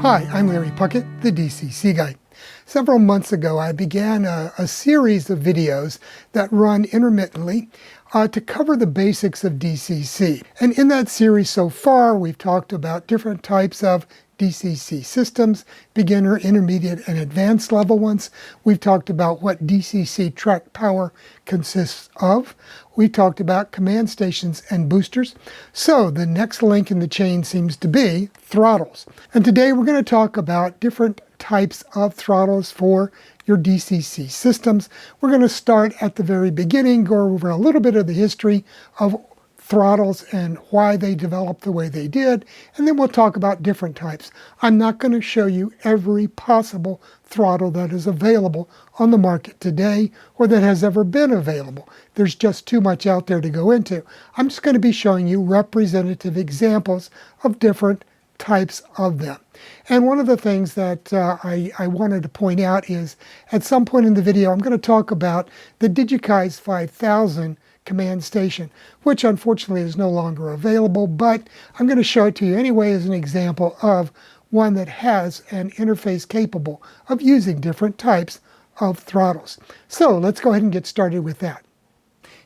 Hi, I'm Larry Puckett, the DCC guy. Several months ago, I began a series of videos that run intermittently to cover the basics of DCC. And in that series so far, we've talked about different types of DCC systems, beginner, intermediate, and advanced level ones. We've talked about what DCC track power consists of. We talked about command stations and boosters. So the next link in the chain seems to be throttles. And today we're going to talk about different types of throttles for your DCC systems. We're going to start at the very beginning, go over a little bit of the history of throttles and why they developed the way they did, and then we'll talk about different types. I'm not going to show you every possible throttle that is available on the market today or that has ever been available. There's just too much out there to go into. I'm just going to be showing you representative examples of different types of them. And one of the things that I wanted to point out is at some point in the video I'm going to talk about the Digitrax 5000 command station, which unfortunately is no longer available, but I'm going to show it to you anyway as an example of one that has an interface capable of using different types of throttles. So let's go ahead and get started with that.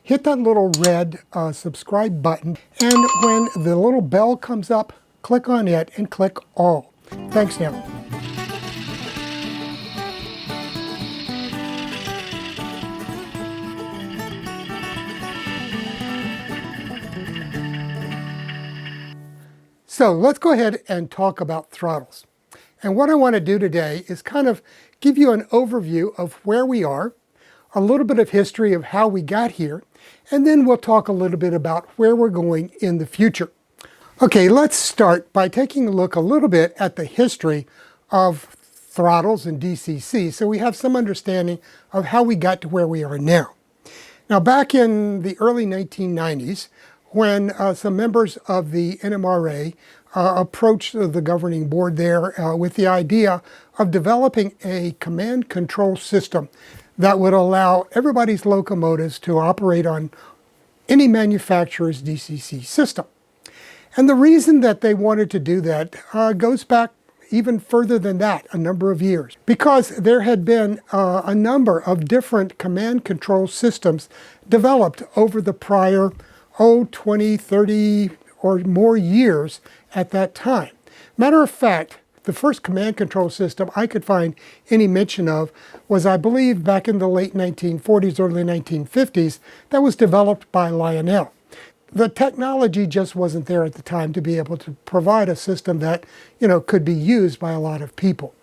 Hit that little red subscribe button, and when the little bell comes up, click on it and click all. Thanks now. So let's go ahead and talk about throttles. And what I want to do today is kind of give you an overview of where we are, a little bit of history of how we got here, and then we'll talk a little bit about where we're going in the future. Okay, let's start by taking a look a little bit at the history of throttles and DCC so we have some understanding of how we got to where we are now. Now, back in the early 1990s, when some members of the NMRA approached the governing board there with the idea of developing a command control system that would allow everybody's locomotives to operate on any manufacturer's DCC system. And the reason that they wanted to do that goes back even further than that, a number of years, because there had been a number of different command control systems developed over the prior 20, 30 or more years at that time. Matter of fact, the first command control system I could find any mention of was, I believe, back in the late 1940s, early 1950s, that was developed by Lionel. The technology just wasn't there at the time to be able to provide a system that, could be used by a lot of people.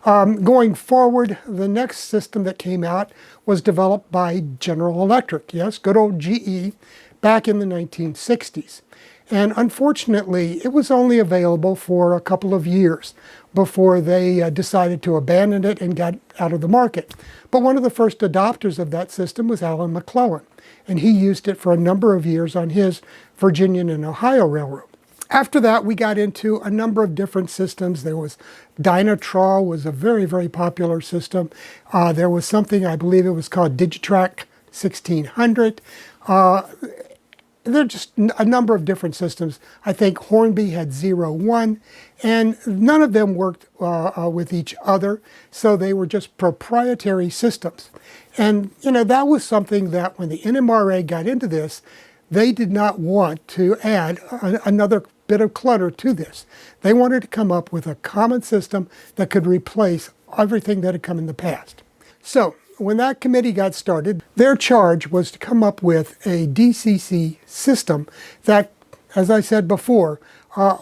Going forward, the next system that came out was developed by General Electric, yes, good old GE, back in the 1960s. And unfortunately, it was only available for a couple of years before they decided to abandon it and got out of the market. But one of the first adopters of that system was Alan McClellan, and he used it for a number of years on his Virginia and Ohio Railroad. After that, we got into a number of different systems. There was Dynatrol, was a very, very popular system. There was something, I believe it was called Digitrax 1600. There are just a number of different systems. I think Hornby had 01, and none of them worked with each other, so they were just proprietary systems. And that was something that when the NMRA got into this, they did not want to add another bit of clutter to this. They wanted to come up with a common system that could replace everything that had come in the past. So when that committee got started, their charge was to come up with a DCC system that, as I said before,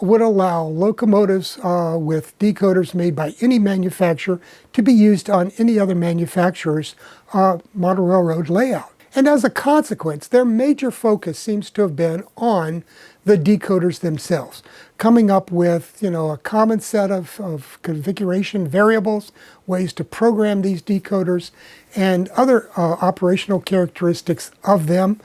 would allow locomotives with decoders made by any manufacturer to be used on any other manufacturer's model railroad layout. And as a consequence, their major focus seems to have been on the decoders themselves, coming up with a common set of configuration variables, ways to program these decoders, and other operational characteristics of them,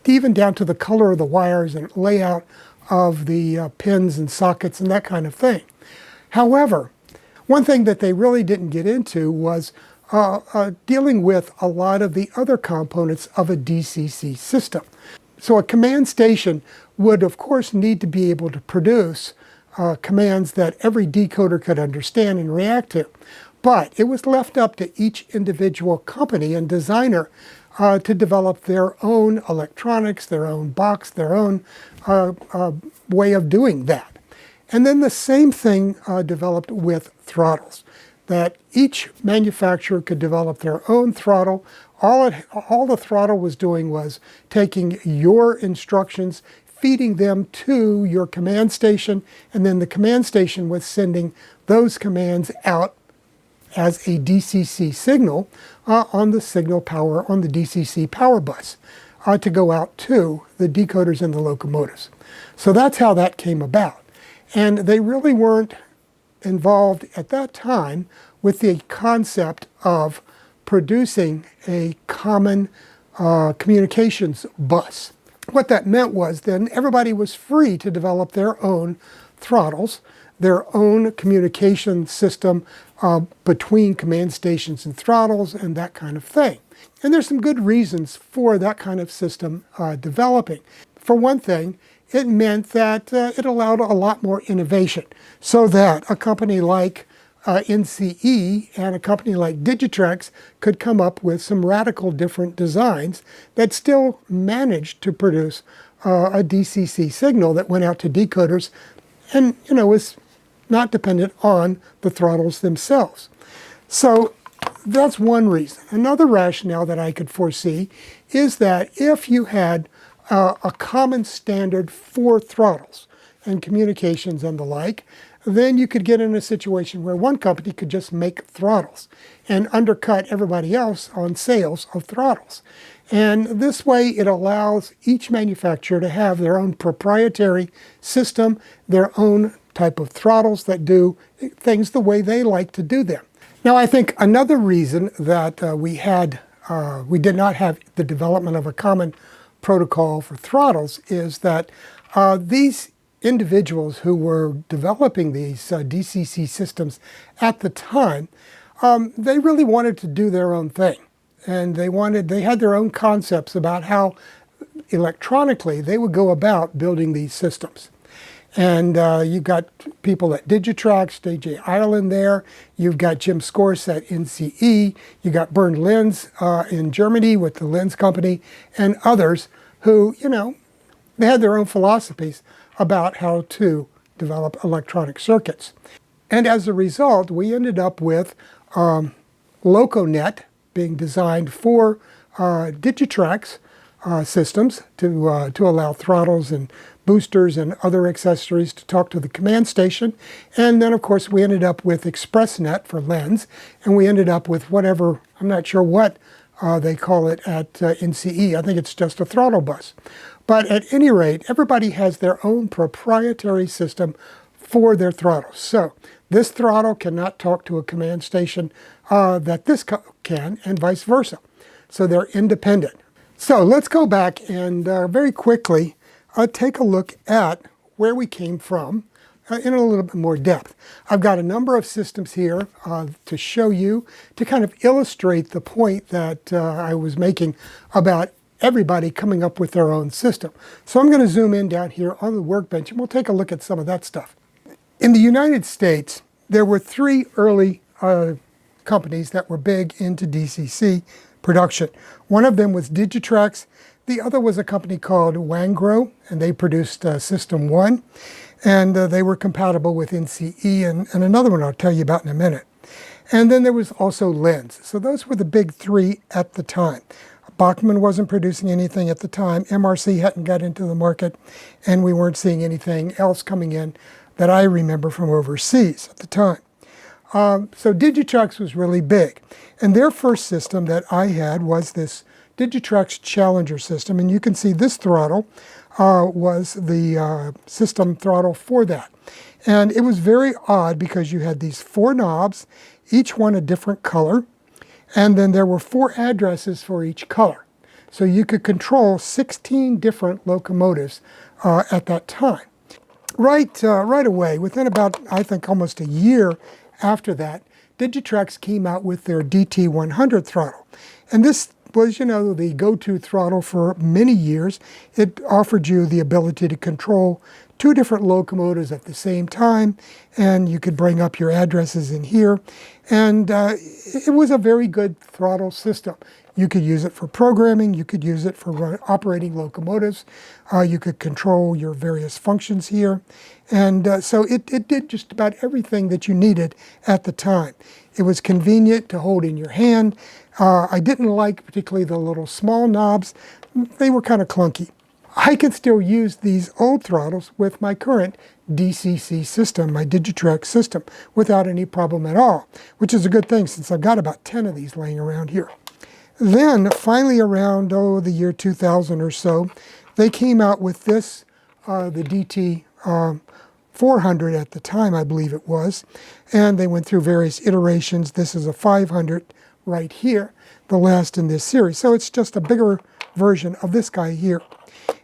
even down to the color of the wires and layout of the pins and sockets and that kind of thing. However, one thing that they really didn't get into was dealing with a lot of the other components of a DCC system. So a command station would, of course, need to be able to produce commands that every decoder could understand and react to. But it was left up to each individual company and designer to develop their own electronics, their own box, their own way of doing that. And then the same thing developed with throttles, that each manufacturer could develop their own throttle. All the throttle was doing was taking your instructions, feeding them to your command station, and then the command station was sending those commands out as a DCC signal on the signal power, on the DCC power bus to go out to the decoders and the locomotives. So that's how that came about. And they really weren't involved at that time with the concept of producing a common communications bus. What that meant was then everybody was free to develop their own throttles, their own communication system between command stations and throttles and that kind of thing. And there's some good reasons for that kind of system developing. For one thing, it meant that it allowed a lot more innovation, so that a company like NCE and a company like Digitrax could come up with some radical different designs that still managed to produce a DCC signal that went out to decoders and, was not dependent on the throttles themselves. So that's one reason. Another rationale that I could foresee is that if you had a common standard for throttles and communications and the like, then you could get in a situation where one company could just make throttles and undercut everybody else on sales of throttles. And this way it allows each manufacturer to have their own proprietary system, their own type of throttles that do things the way they like to do them. Now, I think another reason that we did not have the development of a common protocol for throttles is that these individuals who were developing these DCC systems at the time, they really wanted to do their own thing. And they had their own concepts about how electronically they would go about building these systems. And you've got people at Digitrax, DJ Ireland there. You've got Jim Scorse at NCE. You've got Bernd Lenz in Germany with the Lenz company and others who, they had their own philosophies about how to develop electronic circuits. And as a result, we ended up with LocoNet being designed for Digitrax systems to allow throttles and boosters and other accessories to talk to the command station. And then, of course, we ended up with ExpressNet for Lenz, and we ended up with whatever, I'm not sure what they call it at NCE. I think it's just a throttle bus. But at any rate, everybody has their own proprietary system for their throttles. So this throttle cannot talk to a command station that this can, and vice versa. So they're independent. So let's go back and very quickly take a look at where we came from in a little bit more depth. I've got a number of systems here to show you, to kind of illustrate the point that I was making about everybody coming up with their own system. So I'm going to zoom in down here on the workbench and we'll take a look at some of that stuff. In the United States, there were three early companies that were big into DCC production. One of them was Digitrax. The other was a company called Wangrow, and they produced System 1. And they were compatible with NCE and another one I'll tell you about in a minute. And then there was also Lenz. So those were the big three at the time. Bachmann wasn't producing anything at the time. MRC hadn't got into the market, and we weren't seeing anything else coming in that I remember from overseas at the time. So Digitrax was really big. And their first system that I had was this Digitrax Challenger system. And you can see this throttle was the system throttle for that. And it was very odd because you had these four knobs, each one a different color. And then there were 4 addresses for each color. So you could control 16 different locomotives at that time. Right away, within about, I think, almost a year after that, Digitrax came out with their DT100 throttle. And this was, the go-to throttle for many years. It offered you the ability to control 2 different locomotives at the same time, and you could bring up your addresses in here. And it was a very good throttle system. You could use it for programming, you could use it for operating locomotives, you could control your various functions here. And so it did just about everything that you needed at the time. It was convenient to hold in your hand. I didn't like particularly the little small knobs. They were kind of clunky. I can still use these old throttles with my current DCC system, my Digitrax system, without any problem at all, which is a good thing since I've got about 10 of these laying around here. Then, finally around, the year 2000 or so, they came out with this, the DT 400 at the time, I believe it was, and they went through various iterations. This is a 500 right here, the last in this series. So it's just a bigger version of this guy here.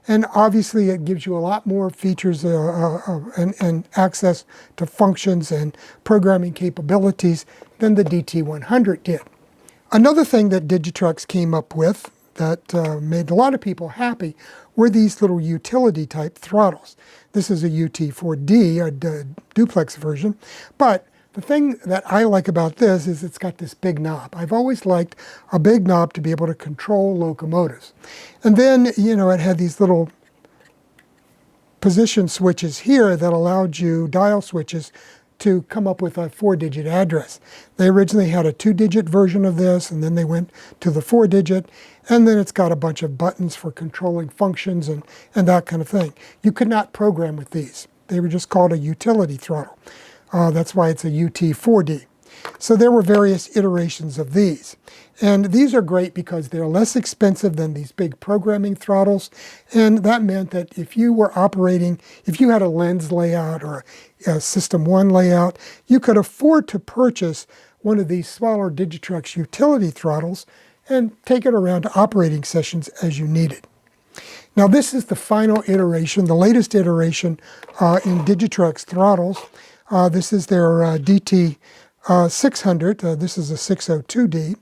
And obviously it gives you a lot more features and access to functions and programming capabilities than the DT100 did. Another thing that Digitrax came up with that made a lot of people happy were these little utility type throttles. This is a UT4D, a duplex version, but the thing that I like about this is it's got this big knob. I've always liked a big knob to be able to control locomotives. And then, you know, it had these little position switches here that allowed you, dial switches, to come up with a 4-digit address. They originally had a 2-digit version of this, and then they went to the 4-digit, and then it's got a bunch of buttons for controlling functions and that kind of thing. You could not program with these. They were just called a utility throttle. That's why it's a UT4D. So there were various iterations of these. And these are great because they're less expensive than these big programming throttles. And that meant that if you were operating, if you had a Lenz layout or a System 1 layout, you could afford to purchase one of these smaller Digitrax utility throttles and take it around to operating sessions as you needed. Now this is the final iteration, the latest iteration in Digitrax throttles. This is their DT 600. This is a 602D.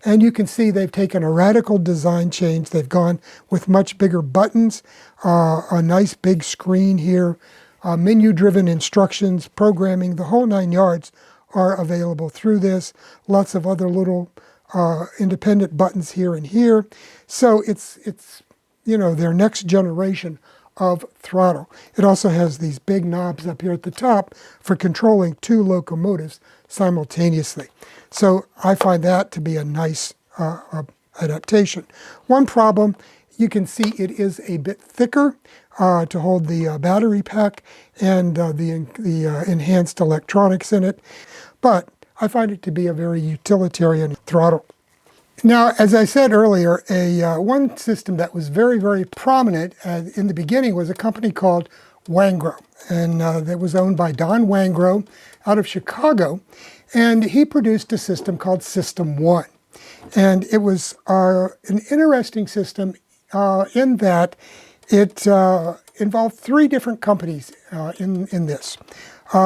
And you can see they've taken a radical design change. They've gone with much bigger buttons, a nice big screen here, menu-driven instructions, programming, the whole 9 yards are available through this. Lots of other little independent buttons here and here. So it's you know, their next generation of throttle. It also has these big knobs up here at the top for controlling 2 locomotives simultaneously. So I find that to be a nice adaptation. One problem, you can see it is a bit thicker to hold the battery pack and the enhanced electronics in it, but I find it to be a very utilitarian throttle. Now, as I said earlier, one system that was very, very prominent in the beginning was a company called Wangrow, and that was owned by Don Wangrow out of Chicago, and he produced a system called System 1. And it was an interesting system in that it involved 3 different companies in this.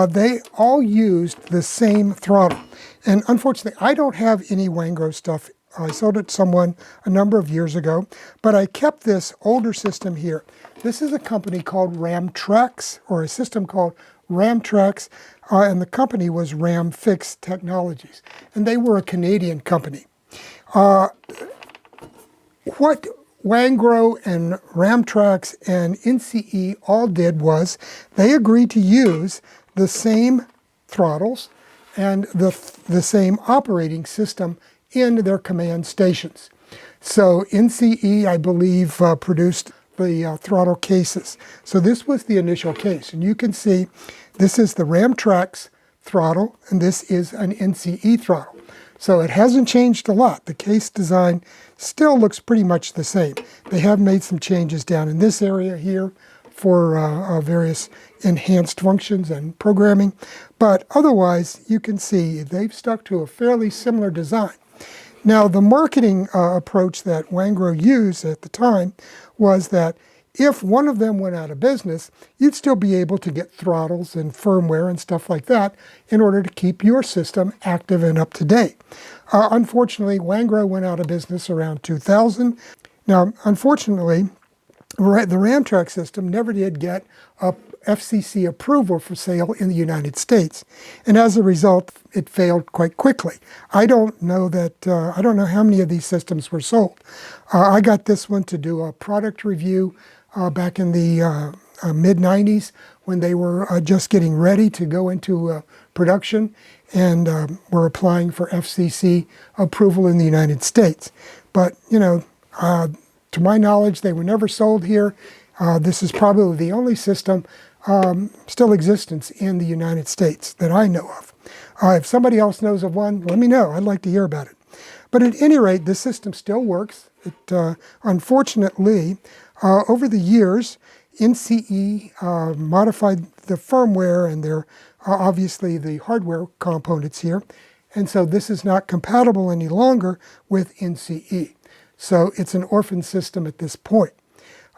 They all used the same throttle, and unfortunately, I don't have any Wangrow stuff. I sold it to someone a number of years ago, but I kept this older system here. This is a company called Ramtraxx, or a system called Ramtraxx, and the company was Ramfix Technologies, and they were a Canadian company. What Wangrow and Ramtraxx and NCE all did was they agreed to use the same throttles and the same operating system in their command stations. So NCE, I believe, produced the throttle cases. So this was the initial case. And you can see this is the Ramtraxx throttle, and this is an NCE throttle. So it hasn't changed a lot. The case design still looks pretty much the same. They have made some changes down in this area here for various enhanced functions and programming. But otherwise, you can see they've stuck to a fairly similar design. Now, the marketing approach that Wangrow used at the time was that if one of them went out of business, you'd still be able to get throttles and firmware and stuff like that in order to keep your system active and up to date. Unfortunately, Wangrow went out of business around 2000. Now, unfortunately, the Ramtraxx system never did get up FCC approval for sale in the United States. And as a result, it failed quite quickly. I don't know how many of these systems were sold. I got this one to do a product review back in the mid-90s when they were just getting ready to go into production and were applying for FCC approval in the United States. But, you know, to my knowledge, they were never sold here. This is probably the only system still existence in the United States that I know of. If somebody else knows of one, let me know. I'd like to hear about it. But at any rate, this system still works. It, unfortunately, over the years, NCE modified the firmware and their obviously the hardware components here. And so this is not compatible any longer with NCE. So it's an orphan system at this point.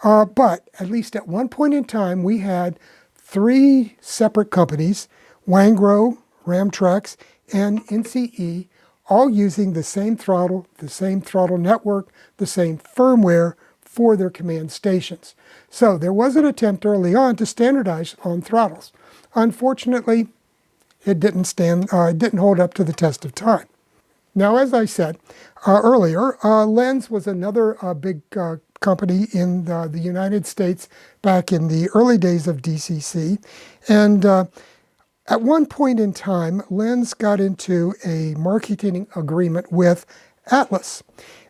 But at least at one point in time, we had 3 separate companies, Wangrow, Ramtraxx, and NCE, all using the same throttle network, the same firmware for their command stations. So there was an attempt early on to standardize on throttles. Unfortunately, it didn't hold up to the test of time. Now, as I said earlier, Lenz was another big company in the United States back in the early days of DCC. And at one point in time, Lenz got into a marketing agreement with Atlas,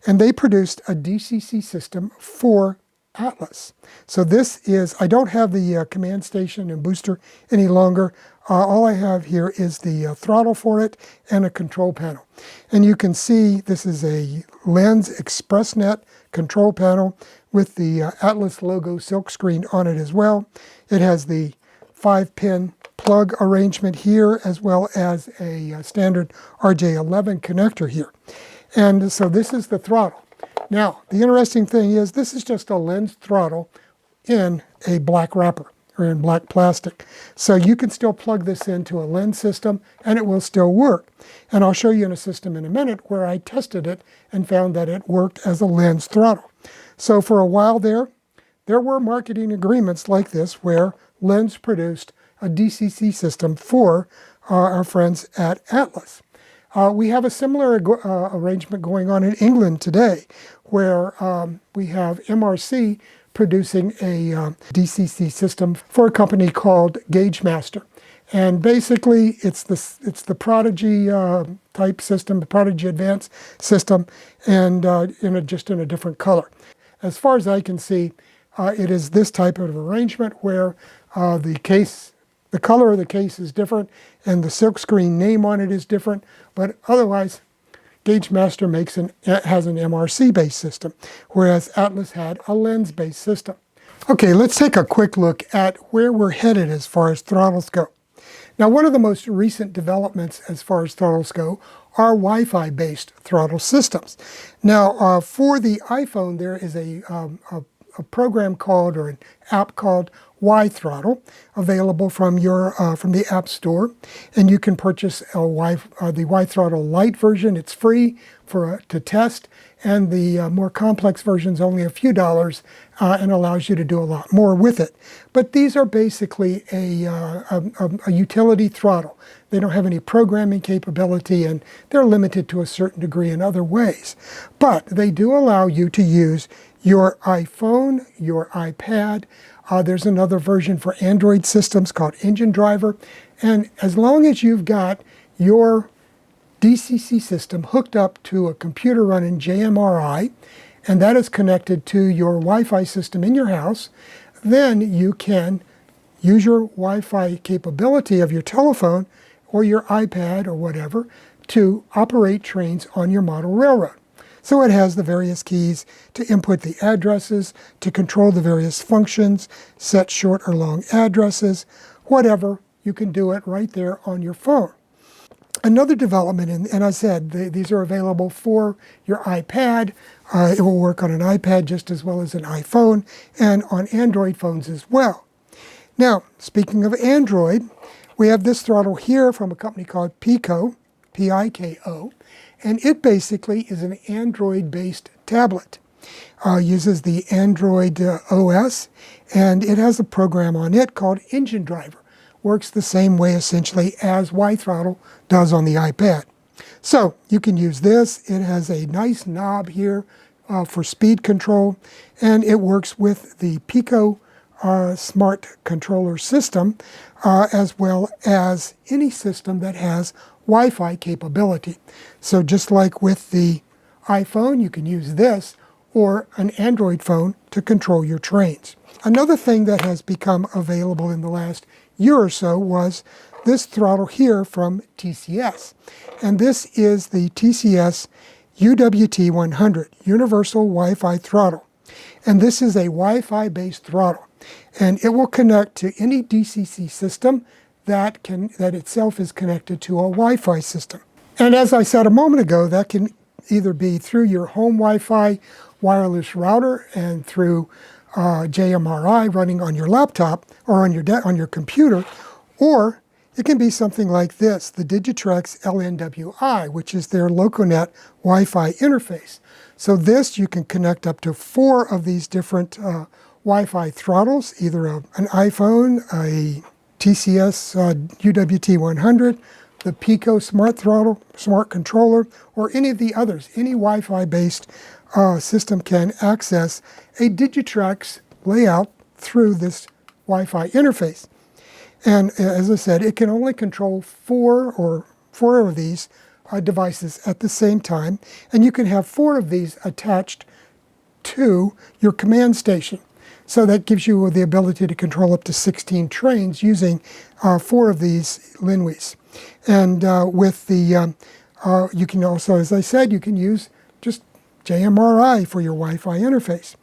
and they produced a DCC system for Atlas. So this is, I don't have the command station and booster any longer. All I have here is the throttle for it and a control panel. And you can see this is a Lenz ExpressNet control panel with the Atlas logo silkscreened on it as well. It has the 5-pin plug arrangement here as well as a standard RJ11 connector here. And so this is the throttle. Now, the interesting thing is this is just a Lenz throttle in a black wrapper or in black plastic. So you can still plug this into a Lenz system and it will still work. And I'll show you in a system in a minute where I tested it and found that it worked as a Lenz throttle. So for a while there were marketing agreements like this where Lenz produced a DCC system for our friends at Atlas. We have a similar arrangement going on in England today, where we have MRC producing a DCC system for a company called GaugeMaster. And basically, it's the Prodigy type system, the Prodigy Advanced system, and just in a different color. As far as I can see, it is this type of arrangement where the color of the case is different and the silkscreen name on it is different, but otherwise, GaugeMaster has an MRC-based system, whereas Atlas had a Lenz-based system. Okay, let's take a quick look at where we're headed as far as throttles go. Now, one of the most recent developments as far as throttles go are Wi-Fi based throttle systems. Now, for the iPhone, there is a program called, or an app called Y-Throttle, available from the App Store, and you can purchase the Y-Throttle Lite version. It's free to test, and the more complex version is only a few dollars and allows you to do a lot more with it. But these are basically a utility throttle. They don't have any programming capability, and they're limited to a certain degree in other ways. But they do allow you to use your iPhone, your iPad. There's another version for Android systems called Engine Driver. And as long as you've got your DCC system hooked up to a computer running JMRI, and that is connected to your Wi-Fi system in your house, then you can use your Wi-Fi capability of your telephone or your iPad or whatever to operate trains on your model railroad. So it has the various keys to input the addresses, to control the various functions, set short or long addresses, whatever, you can do it right there on your phone. Another development, and I said these are available for your iPad. It will work on an iPad just as well as an iPhone and on Android phones as well. Now, speaking of Android, we have this throttle here from a company called Pico, P-I-K-O, and it basically is an Android-based tablet. Uses the Android OS, and it has a program on it called Engine Driver. Works the same way essentially as Throttle does on the iPad. So you can use this. It has a nice knob here for speed control, and it works with the Pico smart controller system, as well as any system that has Wi-Fi capability. So just like with the iPhone, you can use this or an Android phone to control your trains. Another thing that has become available in the last year or so was this throttle here from TCS. And this is the TCS UWT100, Universal Wi-Fi Throttle. And this is a Wi-Fi based throttle. And it will connect to any DCC system that itself is connected to a Wi-Fi system. And as I said a moment ago, that can either be through your home Wi-Fi wireless router and through JMRI running on your laptop or on your computer, or it can be something like this, the Digitrax LNWI, which is their LocoNet Wi-Fi interface. So this, you can connect up to 4 of these different Wi-Fi throttles, either an iPhone, a TCS UWT100, the Pico Smart Throttle, Smart Controller, or any of the others. Any Wi-Fi based system can access a Digitrax layout through this Wi-Fi interface. And as I said, it can only control 4 of these devices at the same time, and you can have 4 of these attached to your command station. So that gives you the ability to control up to 16 trains using 4 of these Linwis. And with the, you can also, as I said, you can use just JMRI for your Wi-Fi interface.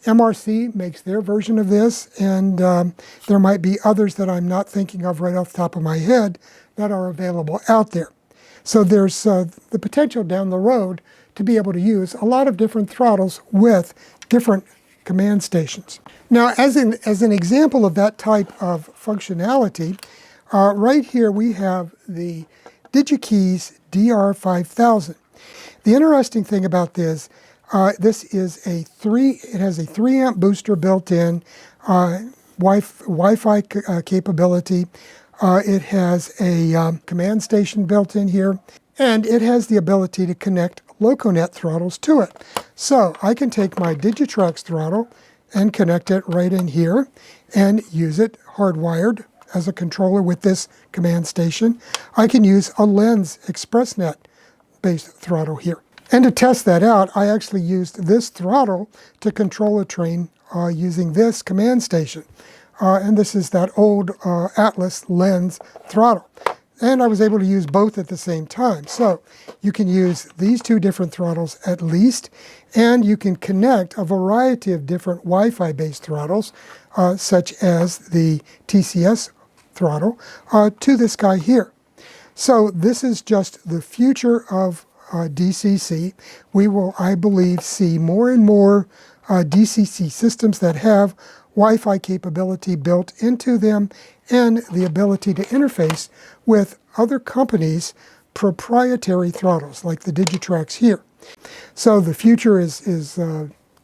MRC makes their version of this, and there might be others that I'm not thinking of right off the top of my head that are available out there. So there's the potential down the road to be able to use a lot of different throttles with different command stations. Now, as an example of that type of functionality, right here we have the DigiKeys DR5000. The interesting thing about this, this is it has a 3 amp booster built in, Wi-Fi capability. It has a command station built in here, and it has the ability to connect LocoNet throttles to it. So I can take my Digitrax throttle and connect it right in here and use it hardwired as a controller with this command station. I can use a Lenz ExpressNet based throttle here. And to test that out, I actually used this throttle to control a train using this command station. And this is that old Atlas Lenz throttle. And I was able to use both at the same time. So you can use these 2 different throttles at least, and you can connect a variety of different Wi-Fi based throttles, such as the TCS throttle, to this guy here. So this is just the future of DCC. We will, I believe, see more and more DCC systems that have Wi-Fi capability built into them and the ability to interface with other companies' proprietary throttles like the Digitrax here. So the future is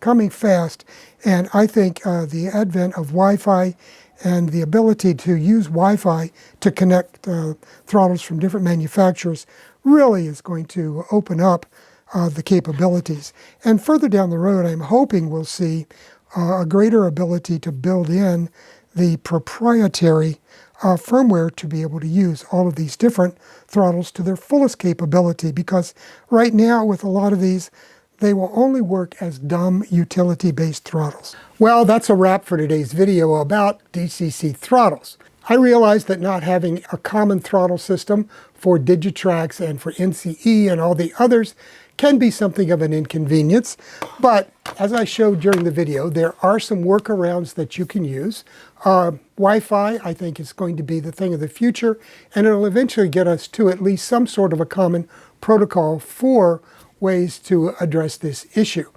coming fast, and I think the advent of Wi-Fi and the ability to use Wi-Fi to connect throttles from different manufacturers really is going to open up the capabilities. And further down the road, I'm hoping we'll see a greater ability to build in the proprietary firmware to be able to use all of these different throttles to their fullest capability, because right now with a lot of these, they will only work as dumb utility-based throttles. Well, that's a wrap for today's video about DCC throttles. I realize that not having a common throttle system for Digitrax and for NCE and all the others can be something of an inconvenience, but as I showed during the video, there are some workarounds that you can use. Wi-Fi, I think, is going to be the thing of the future, and it'll eventually get us to at least some sort of a common protocol for ways to address this issue.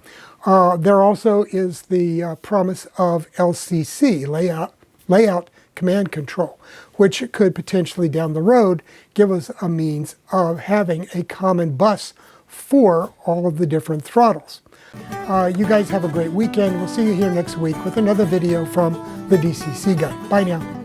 There also is the promise of LCC, layout command control, which could potentially down the road give us a means of having a common bus for all of the different throttles. You guys have a great weekend. We'll see you here next week with another video from the DCC guy. Bye now.